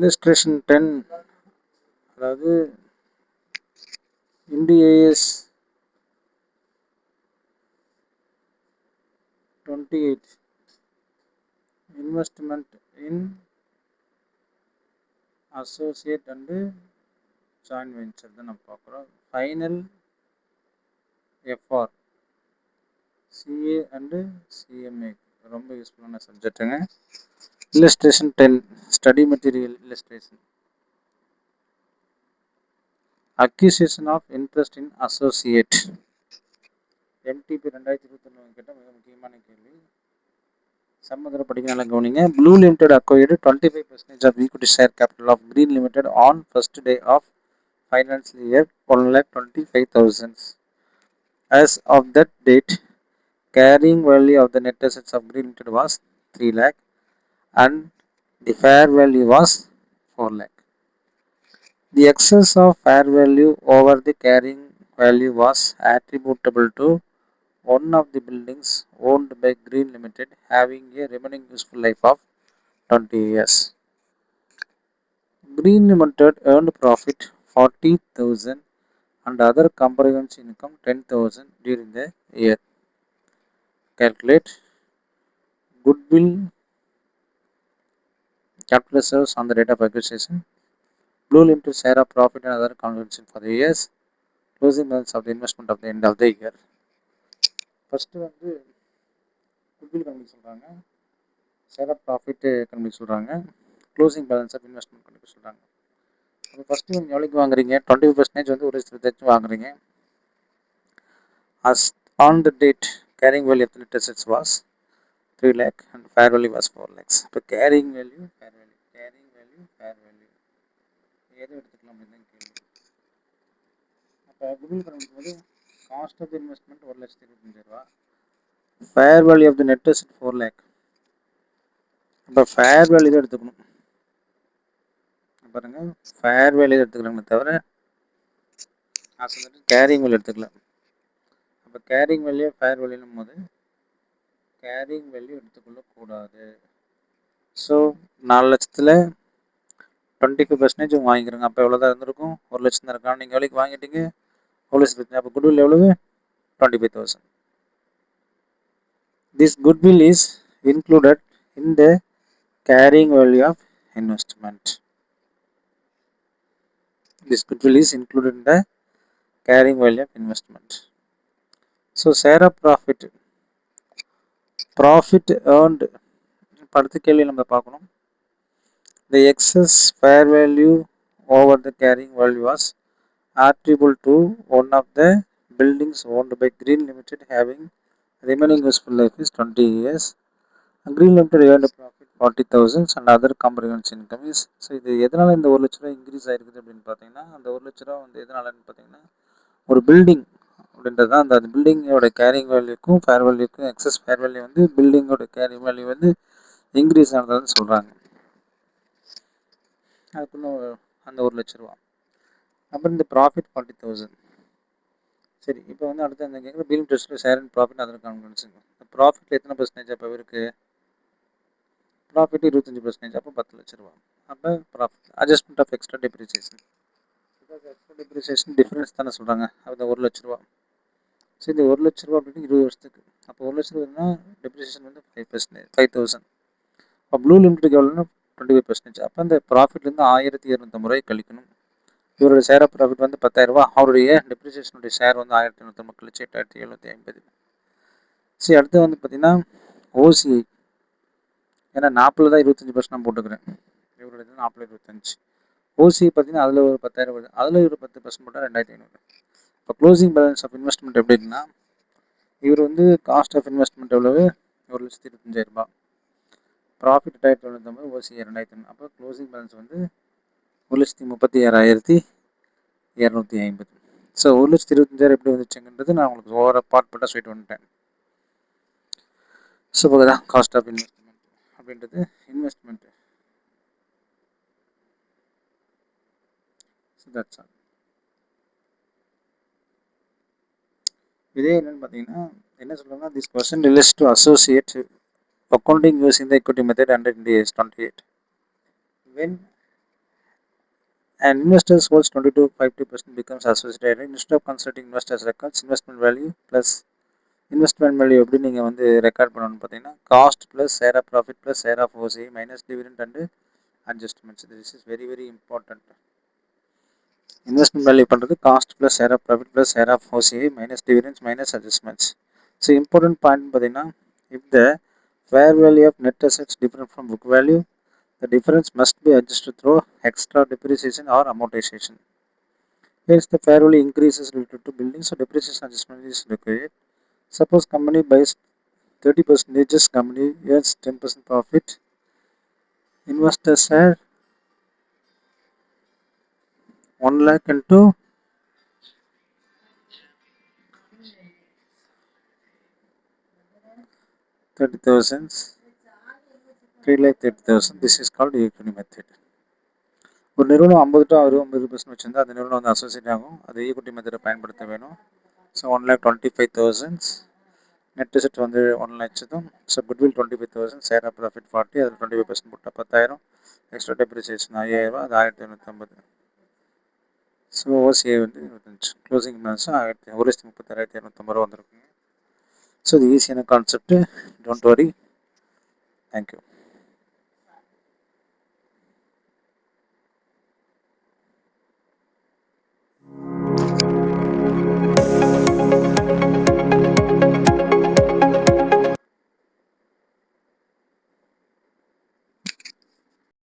illustration 10 அதாவது IndAS 28 investment in associate and joint venture தான் நம்ம பார்க்குறோம். Final FR CA and CMA ரொம்ப யூஸ்ஃபுல்லான சப்ஜெக்ட்டுங்க. illustration 10 study material illustration acquisition of interest in associate MTP 2021 கேட்ட மிக முக்கியமான கேள்வி. சம்மந்தர படிக்க கவனிங்க. Blue limited acquired 25% of equity share capital of Green Limited on first day of financial year 1,25,000. As of that date, carrying value of the net assets of Green Limited was 3 lakh and the fair value was 4 lakh. The excess of fair value over the carrying value was attributable to one of the buildings owned by Green Limited having a remaining useful life of 20 years. Green Limited earned profit 40,000 and other comprehensive income 10,000 during the year. Calculate goodwill capital reserves on the date of acquisition, Blue Limited share of profit and other comprehensive for the years, closing balance of the investment of the end of the year. First வந்து goodwill கண்டுபிடிக்க சொல்றாங்க, share of profit கண்டுபிடிக்க சொல்றாங்க, closing balance of investment கண்டுபிடிக்க சொல்றாங்க. அப்போ first நீங்கள் எவ்வளோக்கு வாங்குறீங்க? 25% வந்து ஒரு லட்சத்துக்கு வாங்குறீங்க. As on the date, carrying value of the net assets was 3 lakh and fair value was 4 lakhs. இப்போ carrying value, fair value, carrying value, fair value எதை எடுத்துக்கலாம் அப்படின்னு கேள்வி. அப்போ குட்வில் கண்டுபிடிக்கும் போது cost of investment 1,25,000 fair value of the net asset 4 lakh. அப்போ fair value தான் எடுத்துக்கணும். பாருங்க, ஃபேர் வேல்யூ எடுத்துக்கலாமே தவிர கேரிங் வேல்யூ எடுத்துக்கலாம். அப்போ கேரிங் வேல்யூ ஃபேர் வேல்யூனும் போது கேரிங் வேல்யூ எடுத்துக்கொள்ளக்கூடாது. ஸோ 4 லட்சத்தில் 25% வாங்கிக்கிறோங்க. அப்போ எவ்வளோ தான் இருந்திருக்கும்? 1 லட்சம் தான் இருக்கும். நீங்கள் எவ்வளோக்கு வாங்கிட்டீங்க? 1 லட்சம். அப்போ குட்வில் எவ்வளவு? 25,000. This goodwill is included in the carrying value of investment. This goodwill is included in the carrying value of investment. So share of profit earned அடுத்த கேள்வி நம்ம பார்க்கணும். The excess fair value over the carrying value was attributable to one of the buildings owned by Green Limited having remaining useful life is 20 years. Green Limited earned a profit 40,000 and other comprehensive income is. So இது எதனால் இந்த 1 லட்ச ரூபா increase ஆகிருக்குது அப்படின்னு பார்த்தீங்கன்னா, அந்த 1 லட்ச ரூபா வந்து எதனாலன்னு பார்த்தீங்கன்னா, ஒரு பில்டிங் அப்படின்றது தான் அந்த பில்டிங்கோட கேரிங் வேல்யூக்கும் ஃபேர் வேல்யூக்கும் எக்ஸஸ் ஃபேர் வேல்யூ வந்து பில்டிங்கோட கேரிங் வேல்யூ வந்து இன்க்ரீஸ் ஆனதுன்னு சொல்கிறாங்க. அதுக்குள்ள அந்த 1 லட்ச ரூபா. அப்புறம் இந்த ப்ராஃபிட் 40,000. சரி, இப்போ வந்து அடுத்து அந்த கேட்குற பில் டெஸ்ட்டில் ஷேர் அண்ட் ப்ராஃபிட் அதர் கான்ஃபிடன்ஸுங்க. ப்ராஃபிட்டில் எத்தனை பர்சன்டேஜ் அப்போ இருக்குது? ப்ராஃபிட் 25%. அப்போ 10 லட்ச ரூபா. அப்போ profit adjustment of extra depreciation. Extra depreciation difference தானே சொல்கிறாங்க. அது 1 லட்ச ரூபா. ஸோ இந்த 1 லட்ச ரூபா அப்படின்னு 20 வருஷத்துக்கு. அப்போ 1 லட்ச ரூபாய்னா டெப்ரிசியேஷன் வந்து 5%, 5,000. இப்போ ப்ளூ லிமிட்டுக்கு எவ்வளோன்னா 25%. அப்போ அந்த ப்ராஃபிட்லேருந்து 1,250 ரூபாய் கழிக்கணும். இவருடைய ஷேர் ஆஃப் ப்ராஃபிட் வந்து 10,000 ரூபா. அவருடைய டெப்ரிசியேஷனுடைய ஷேர் வந்து 1,850 கழிச்சு 8,750. சரி, அடுத்து வந்து பார்த்தீங்கன்னா ஓசிஐ. ஏன்னா 40 தான் 25% நான் போட்டுக்கிறேன். இவருடைய 40, 25. ஓசிஐ பார்த்தீங்கன்னா அதில் ஒரு 10,000 வருது. அதில் ஒரு 10% போட்டால் 2,500. இப்போ க்ளோசிங் பேலன்ஸ் ஆஃப் இன்வெஸ்ட்மெண்ட் எப்படின்னா, இவர் வந்து காஸ்ட் ஆஃப் இன்வெஸ்ட்மெண்ட் எவ்வளவு? 1,25,000 ரூபாய். Profit 8,750, OCI 2,500. அப்போ க்ளோசிங் பேலன்ஸ் வந்து 1,36,250. ஸோ 1,25,000 எப்படி வந்துச்சுங்கிறது நான் உங்களுக்கு ஓவர பார்ட் சொல்லிட்டு வந்துட்டேன். ஸோ தான் காஸ்ட் ஆஃப் இன்வெஸ்ட்மெண்ட் அப்படின்றது இன்வெஸ்ட்மெண்ட். So that's all. இதே என்னன்னு பார்த்தீங்கன்னா என்ன சொல்லுவாங்கன்னா, this question relates to associate accounting using the equity method under IndAS 28. When and investors holds 20 to 50% becomes associated. Instead of considering investors records, investment value plus investment value எப்படி நீங்கள் வந்து record பண்ணணும்னு பார்த்தீங்கன்னா cost plus share of profit plus share of OC minus dividend and adjustments. This is very very important. Investment value பண்ணுறது cost plus share of profit plus share of OCI minus dividends minus adjustments. So important point பார்த்தீங்கன்னா if the fair value of net assets different from book value the difference must be adjusted through extra depreciation or amortization. Hence, the fair value increases related to buildings, so depreciation adjustment is required. Suppose company buys 30%, company earns 10% profit. Investors share 1 lakh into 30,000, 3,30,000. This is called equity method. ஒரு நிறுவனம் 50 to 60% வச்சிருந்தா அந்த நிறுவனம் வந்து associate ஆகும். அது equity மெத்தடை பயன்படுத்த வேணும். ஸோ 1,25,000 நெட் அசெட் வந்து 1 லட்சம். So goodwill 25,000 share of profit 40 அதில் 25% போட்டால் 10,000 எக்ஸ்ட்ரா டெப்ரிசியேஷன் 5,000 அது 1,550. ஸோ ஓசிஐ வந்து 25 க்ளோசிங் பேலன்ஸ் 1,36,250 வந்துருக்குங்க. ஸோ இது ஈஸியான கான்செப்ட். Don't worry. தேங்க்யூ.